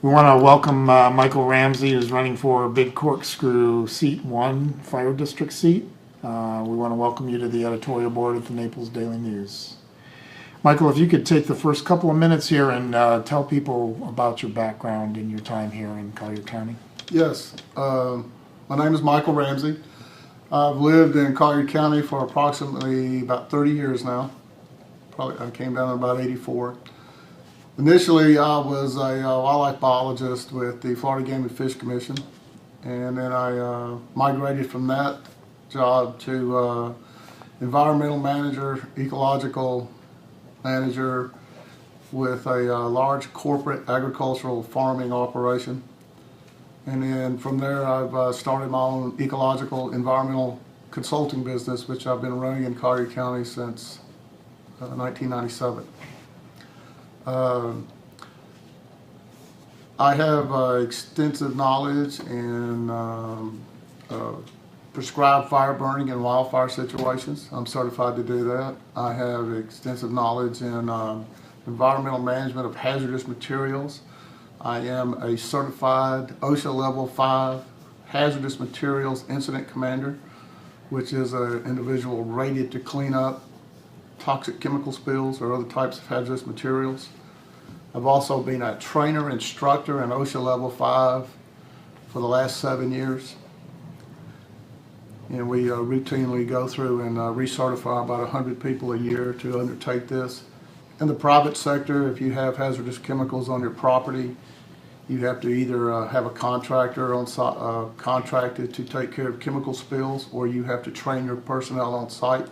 We want to welcome Michael Ramsey, who's running for Big Corkscrew Seat 1 Fire District seat. We want to welcome you to the editorial board at the Naples Daily News. Michael, if you could take the first couple of minutes here and tell people about your background and your time here in Collier County. Yes, my name is Michael Ramsey. I've lived in Collier County for approximately about 30 years now. I came down in about 84. Initially, I was a wildlife biologist with the Florida Game and Fish Commission, and then I migrated from that job to environmental manager, ecological manager with a large corporate agricultural farming operation. And then from there, I've started my own ecological environmental consulting business, which I've been running in Collier County since 1997. I have extensive knowledge in prescribed fire burning and wildfire situations. I'm certified to do that. I have extensive knowledge in environmental management of hazardous materials. I am a certified OSHA Level 5 hazardous materials incident commander, which is an individual rated to clean up toxic chemical spills or other types of hazardous materials. I've also been a trainer instructor in OSHA Level 5 for the last 7 years. And we routinely go through and recertify about 100 people a year to undertake this. In the private sector, if you have hazardous chemicals on your property, you have to either have a contractor on contracted to take care of chemical spills, or you have to train your personnel on site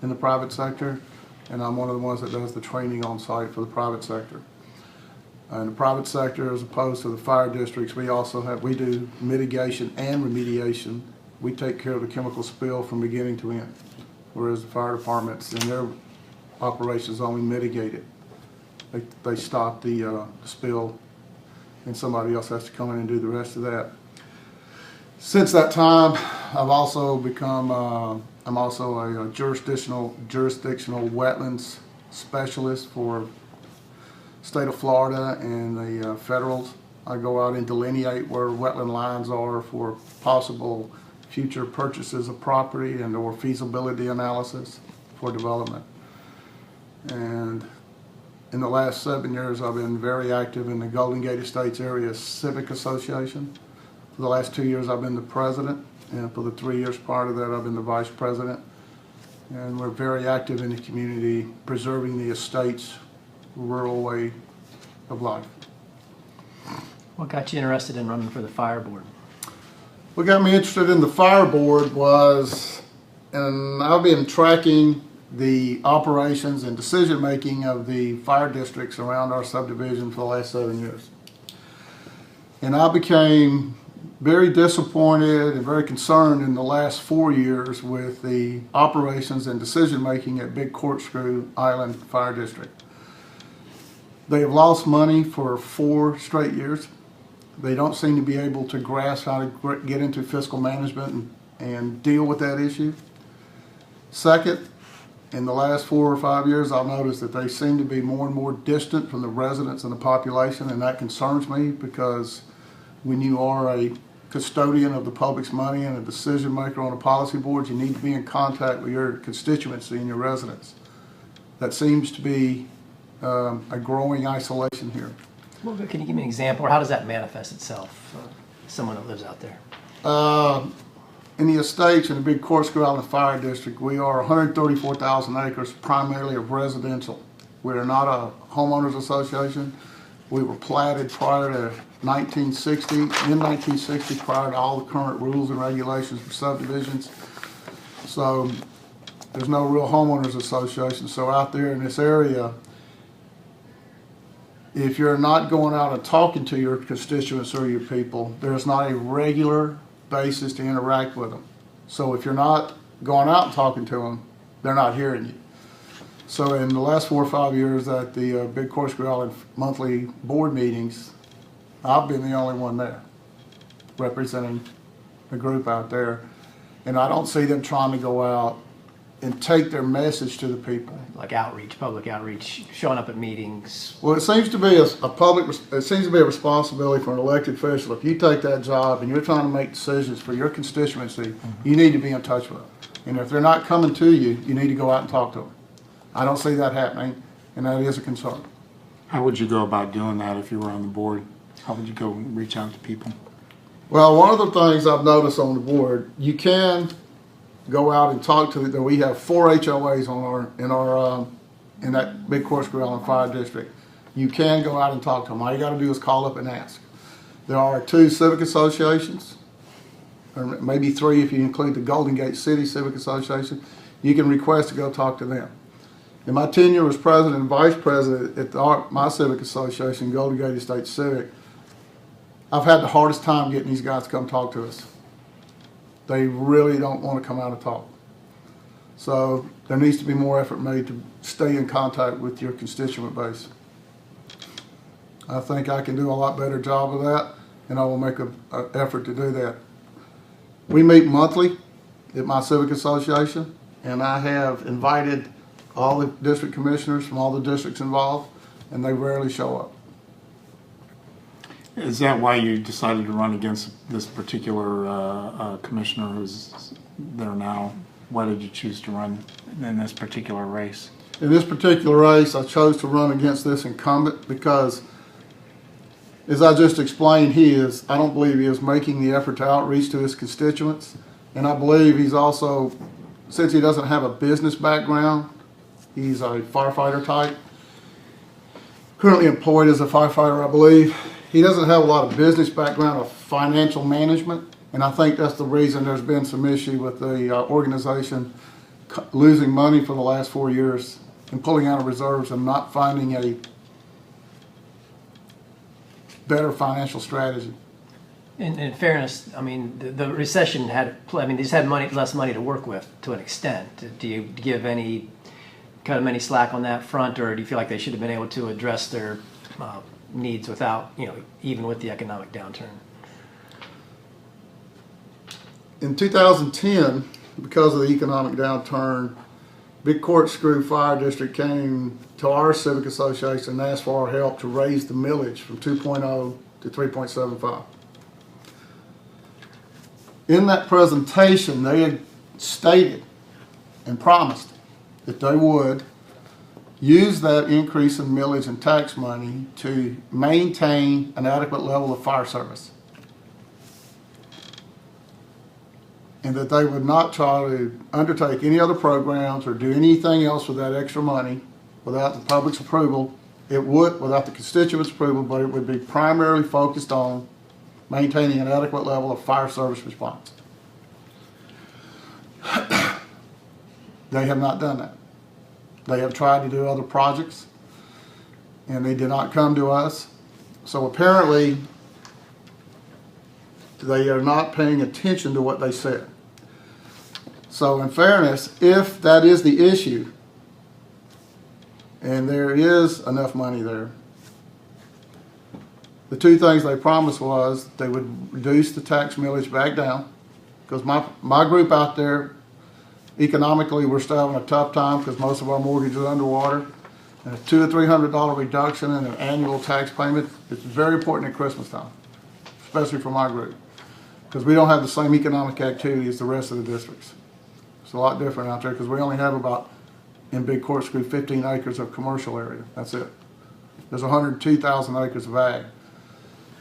in the private sector. And I'm one of the ones that does the training on site for the private sector. In the private sector, as opposed to the fire districts, we do mitigation and remediation. We take care of the chemical spill from beginning to end, whereas the fire departments in their operations only mitigate it. They stop the spill, and somebody else has to come in and do the rest of that. Since that time, I've also become I'm also a jurisdictional wetlands specialist for state of Florida and the federals. I go out and delineate where wetland lines are for possible future purchases of property and or feasibility analysis for development. And in the last 7 years, I've been very active in the Golden Gate Estates Area Civic Association. For the last 2 years, I've been the president, and for the 3 years prior to that, I've been the vice president. And we're very active in the community, preserving the estate's rural way of life. What got you interested in running for the fire board? What got me interested in the fire board was, and I've been tracking the operations and decision making of the fire districts around our subdivision for the last 7 years. And I became very disappointed and very concerned in the last 4 years with the operations and decision making at Big Corkscrew Island Fire District. They have lost money for 4 straight years. They don't seem to be able to grasp how to get into fiscal management and deal with that issue. Second, in the last 4 or 5 years, I've noticed that they seem to be more and more distant from the residents and the population, and that concerns me because when you are a custodian of the public's money and a decision maker on a policy board, you need to be in contact with your constituency and your residents. That seems to be a growing isolation here. Well, can you give me an example, or how does that manifest itself for someone that lives out there? In the estates in the Big Corkscrew Island Fire District, we are 134,000 acres, primarily of residential. We are not a homeowners association. We were platted prior to 1960, in 1960, prior to all the current rules and regulations for subdivisions. So there's no real homeowners association. So out there in this area, if you're not going out and talking to your constituents or your people, there's not a regular basis to interact with them. So if you're not going out and talking to them, they're not hearing you. So in the last 4 or 5 years at the Big Corkscrew Island monthly board meetings, I've been the only one there representing the group out there. And I don't see them trying to go out and take their message to the people. Like outreach, public outreach, showing up at meetings. Well, it seems to be it seems to be a responsibility for an elected official. If you take that job and you're trying to make decisions for your constituency, you need to be in touch with them. And if they're not coming to you, you need to go out and talk to them. I don't see that happening, and that is a concern. How would you go about doing that if you were on the board? How would you go reach out to people? Well, one of the things I've noticed on the board, you can go out and talk to them. We have 4 HOAs in that big Corkscrew Island Fire District. You can go out and talk to them. All you got to do is call up and ask. There are 2 civic associations, or maybe 3 if you include the Golden Gate City Civic Association. You can request to go talk to them. In my tenure as president and vice president at my civic association, Golden Gate Estate Civic, I've had the hardest time getting these guys to come talk to us. They really don't want to come out and talk. So there needs to be more effort made to stay in contact with your constituent base. I think I can do a lot better job of that, and I will make an effort to do that. We meet monthly at my civic association, and I have invited all the district commissioners from all the districts involved, and they rarely show up. Is that why you decided to run against this particular commissioner who's there now? Why did you choose to run in this particular race? In this particular race, I chose to run against this incumbent because, as I just explained, I don't believe he is making the effort to outreach to his constituents. And I believe he's also, since he doesn't have a business background, he's a firefighter type, currently employed as a firefighter, I believe. He doesn't have a lot of business background of financial management, and I think that's the reason there's been some issue with the organization losing money for the last 4 years and pulling out of reserves and not finding a better financial strategy. In fairness, I mean, the recession they just had less money to work with to an extent. Do you give any slack on that front, or do you feel like they should have been able to address their needs without, even with the economic downturn? In 2010, because of the economic downturn, Big Corkscrew Fire District came to our civic association and asked for our help to raise the millage from 2.0 to 3.75. In that presentation, they had stated and promised that they would use that increase in millage and tax money to maintain an adequate level of fire service. And that they would not try to undertake any other programs or do anything else with that extra money without the public's approval. It would, without the constituents' approval, but it would be primarily focused on maintaining an adequate level of fire service response. They have not done that. They have tried to do other projects, and they did not come to us. So apparently, they are not paying attention to what they said. So in fairness, if that is the issue, and there is enough money there, the 2 things they promised was they would reduce the tax millage back down, because my group out there, economically, we're still having a tough time because most of our mortgages are underwater. And a $200 or $300 reduction in an annual tax payment is very important at Christmas time, especially for my group, because we don't have the same economic activity as the rest of the districts. It's a lot different out there because we only have about, in Big Corkscrew, 15 acres of commercial area. That's it. There's 102,000 acres of ag.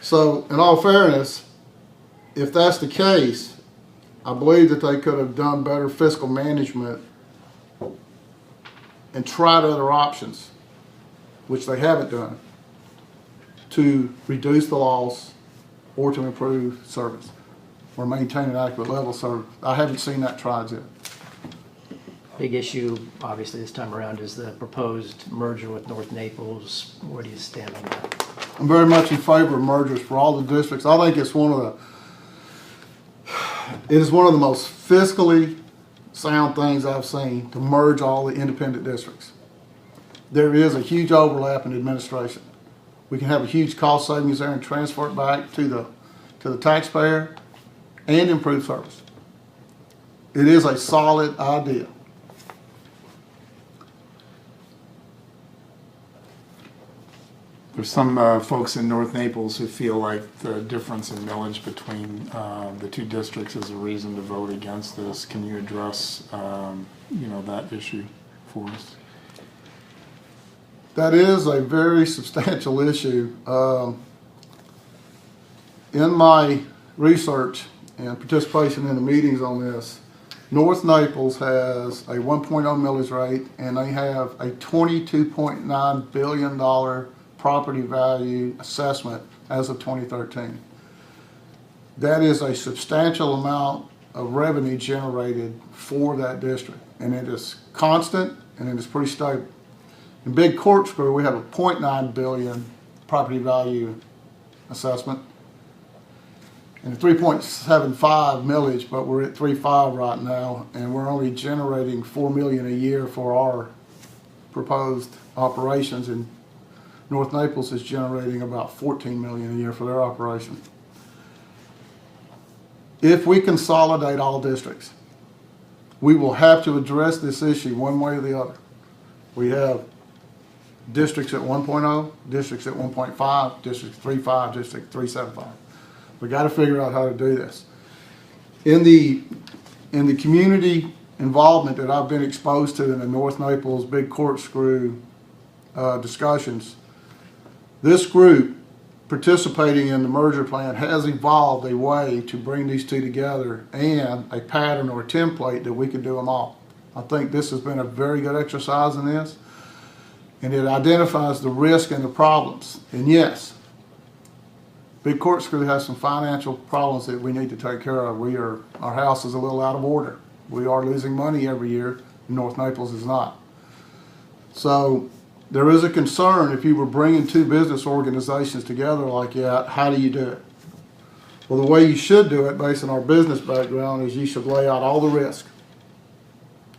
So, in all fairness, if that's the case, I believe that they could have done better fiscal management and tried other options, which they haven't done, to reduce the loss or to improve service or maintain an adequate level of service. I haven't seen that tried yet. Big issue, obviously, this time around is the proposed merger with North Naples. Where do you stand on that? I'm very much in favor of mergers for all the districts. I think it's it is one of the most fiscally sound things I've seen to merge all the independent districts. There is a huge overlap in administration. We can have a huge cost savings there and transfer it back to the taxpayer and improve service. It is a solid idea. There's some folks in North Naples who feel like the difference in millage between the two districts is a reason to vote against this. Can you address, that issue for us? That is a very substantial issue. In my research and participation in the meetings on this, North Naples has a 1.0 millage rate, and they have a $22.9 billion property value assessment as of 2013. That is a substantial amount of revenue generated for that district, and it is constant and it is pretty stable. In Big Corkscrew, we have a 0.9 billion property value assessment and a 3.75 millage, but we're at 3.5 right now, and we're only generating $4 million a year for our proposed operations, and North Naples is generating about $14 million a year for their operation. If we consolidate all districts, we will have to address this issue one way or the other. We have districts at 1.0, districts at 1.5, districts 3.5, district 3.75. We got to figure out how to do this. In the community involvement that I've been exposed to in the North Naples Big Corkscrew discussions, this group participating in the merger plan has evolved a way to bring these two together and a pattern or a template that we can do them all. I think this has been a very good exercise in this, and it identifies the risk and the problems. And yes, Big Corkscrew has some financial problems that we need to take care of. Our house is a little out of order. We are losing money every year. North Naples is not. So there is a concern if you were bringing two business organizations together like that, how do you do it? Well, the way you should do it, based on our business background, is you should lay out all the risk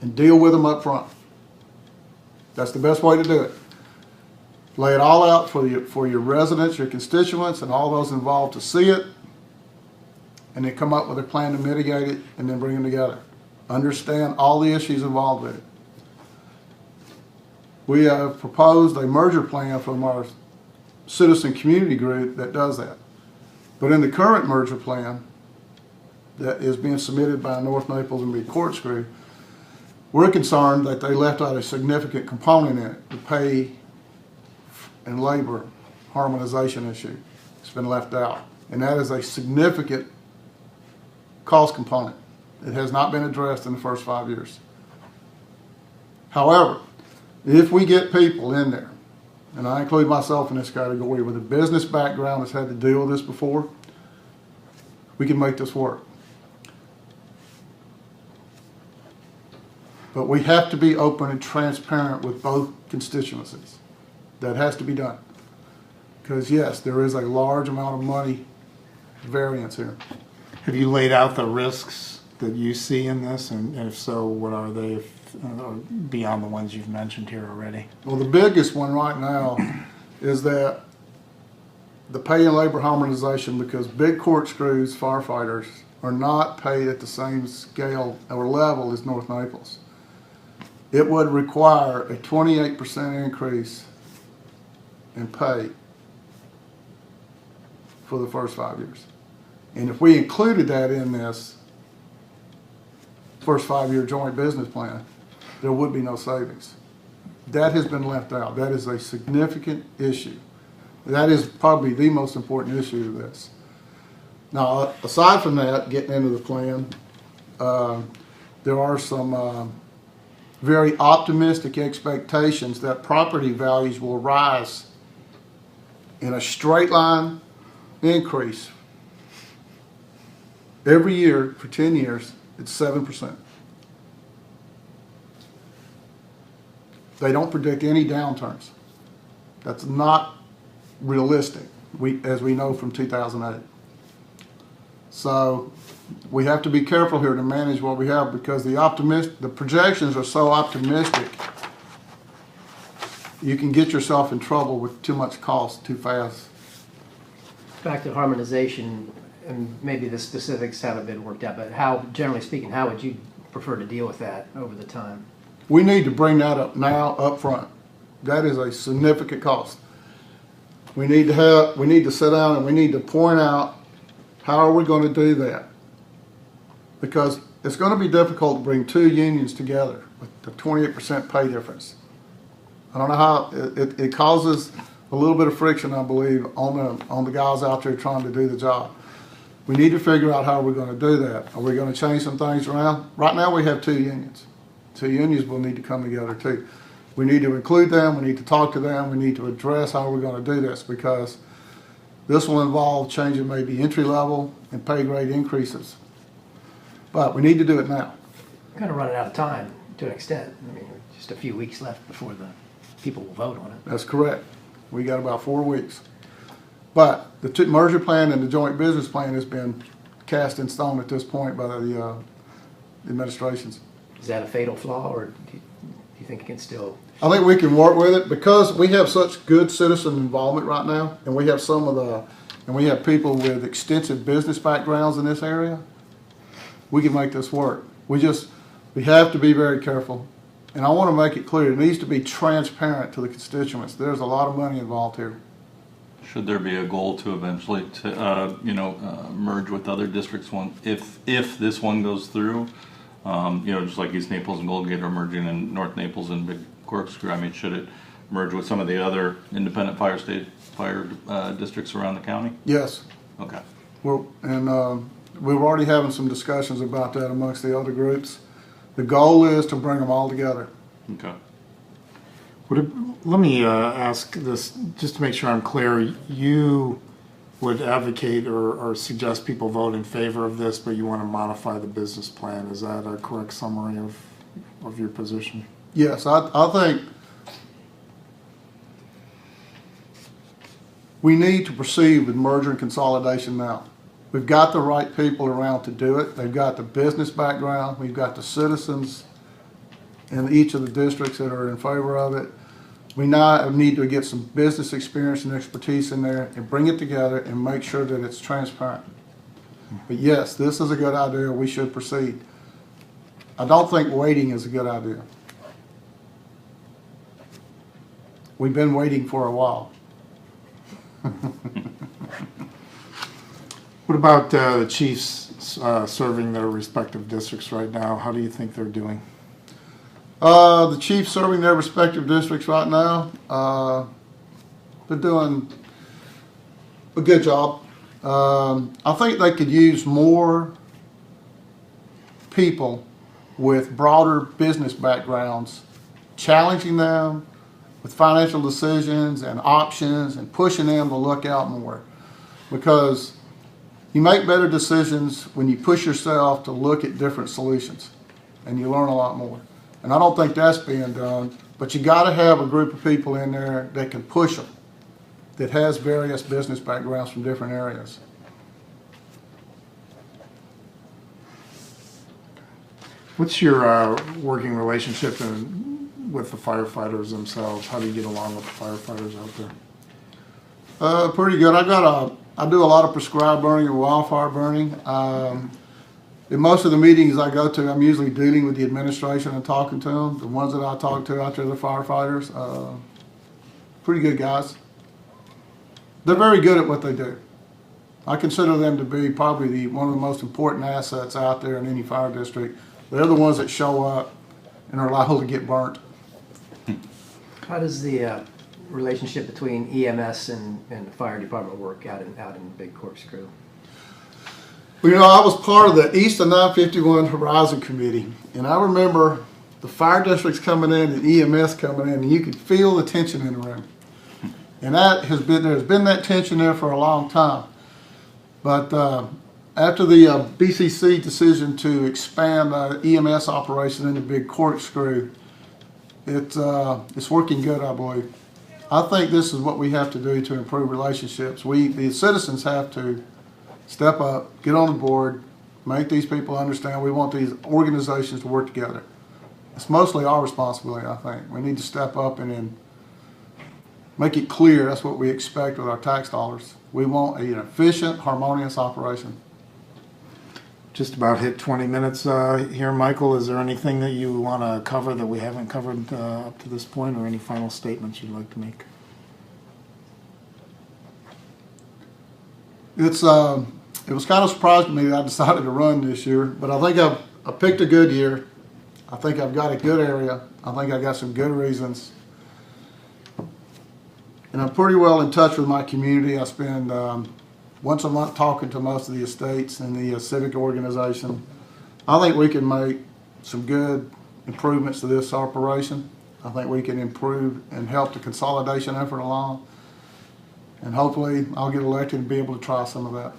and deal with them up front. That's the best way to do it. Lay it all out for your residents, your constituents, and all those involved to see it, and then come up with a plan to mitigate it, and then bring them together. Understand all the issues involved with it. We have proposed a merger plan from our citizen community group that does that. But in the current merger plan that is being submitted by North Naples and Big Corkscrew, we're concerned that they left out a significant component in it, the pay and labor harmonization issue. It's been left out. And that is a significant cost component. It has not been addressed in the first 5 years. However, if we get people in there, and I include myself in this category, with a business background that's had to deal with this before, we can make this work. But we have to be open and transparent with both constituencies. That has to be done. Because yes, there is a large amount of money variance here. Have you laid out the risks that you see in this, and if so, what are they beyond the ones you've mentioned here already? Well, the biggest one right now is that the pay and labor harmonization, because Big Corkscrew's firefighters are not paid at the same scale or level as North Naples. It would require a 28% increase in pay for the first 5 years. And if we included that in this first 5-year joint business plan, there would be no savings. That has been left out. That is a significant issue. That is probably the most important issue to this. Now, aside from that, getting into the plan, there are some very optimistic expectations that property values will rise in a straight line increase every year for 10 years. It's 7%. They don't predict any downturns. That's not realistic, as we know from 2008. So we have to be careful here to manage what we have, because the projections are so optimistic, you can get yourself in trouble with too much cost too fast. Back to harmonization, and maybe the specifics haven't been worked out, but how, generally speaking, how would you prefer to deal with that over the time? We need to bring that up now, up front. That is a significant cost. We need to sit down and we need to point out how are we going to do that? Because it's going to be difficult to bring two unions together with the 28% pay difference. I don't know how, it causes a little bit of friction, I believe, on the guys out there trying to do the job. We need to figure out how we're going to do that. Are we going to change some things around? Right now we have two unions. Two unions will need to come together too. We need to include them, we need to talk to them, we need to address how we're going to do this, because this will involve changing maybe entry level and pay grade increases. But we need to do it now. Kind of running out of time to an extent. I mean, just a few weeks left before the people will vote on it. That's correct. We got about 4 weeks. But the merger plan and the joint business plan has been cast in stone at this point by the administrations. Is that a fatal flaw, or do you think it can still? I think we can work with it because we have such good citizen involvement right now, and we have we have people with extensive business backgrounds in this area. We can make this work. We have to be very careful. And I want to make it clear, it needs to be transparent to the constituents. There's a lot of money involved here. Should there be a goal to eventually merge with other districts if this one goes through? Just like East Naples and Goldgate are merging in North Naples and Big Corkscrew. I mean, should it merge with some of the other independent fire districts around the county? Yes. Okay. We're already having some discussions about that amongst the other groups. The goal is to bring them all together. Okay. Let me ask this, just to make sure I'm clear. You would advocate or suggest people vote in favor of this, but you want to modify the business plan. Is that a correct summary of your position? Yes, I think we need to proceed with merger and consolidation now. We've got the right people around to do it. They've got the business background. We've got the citizens in each of the districts that are in favor of it. We now need to get some business experience and expertise in there and bring it together and make sure that it's transparent. But yes, this is a good idea. We should proceed. I don't think waiting is a good idea. We've been waiting for a while. What about the chiefs serving their respective districts right now? How do you think they're doing? The chiefs serving their respective districts right now, they're doing a good job. I think they could use more people with broader business backgrounds, challenging them with financial decisions and options and pushing them to look out more. Because you make better decisions when you push yourself to look at different solutions, and you learn a lot more. And I don't think that's being done, but you got to have a group of people in there that can push them, that has various business backgrounds from different areas. What's your working relationship with the firefighters themselves? How do you get along with the firefighters out there? Pretty good. I do a lot of prescribed burning and wildfire burning. In most of the meetings I go to, I'm usually dealing with the administration and talking to them. The ones that I talk to out there, the firefighters, pretty good guys. They're very good at what they do. I consider them to be probably one of the most important assets out there in any fire district. They're the ones that show up and are liable to get burnt. How does the relationship between EMS and the fire department work out in Big Corkscrew? Well, I was part of the East of 951 Horizon Committee, and I remember the fire districts coming in and EMS coming in, and you could feel the tension in the room. And there's been that tension there for a long time. But after the BCC decision to expand EMS operation into Big Corkscrew, it's working good, I believe. I think this is what we have to do to improve relationships. The citizens have to step up, get on the board, make these people understand we want these organizations to work together. It's mostly our responsibility, I think. We need to step up and then make it clear that's what we expect with our tax dollars. We want an efficient, harmonious operation. Just about hit 20 minutes here, Michael. Is there anything that you want to cover that we haven't covered up to this point, or any final statements you'd like to make? It was kind of surprising to me that I decided to run this year, but I think I picked a good year. I think I've got a good area. I think I got some good reasons. And I'm pretty well in touch with my community. I spend once a month talking to most of the estates and the civic organization. I think we can make some good improvements to this operation. I think we can improve and help the consolidation effort along. And hopefully I'll get elected and be able to try some of that.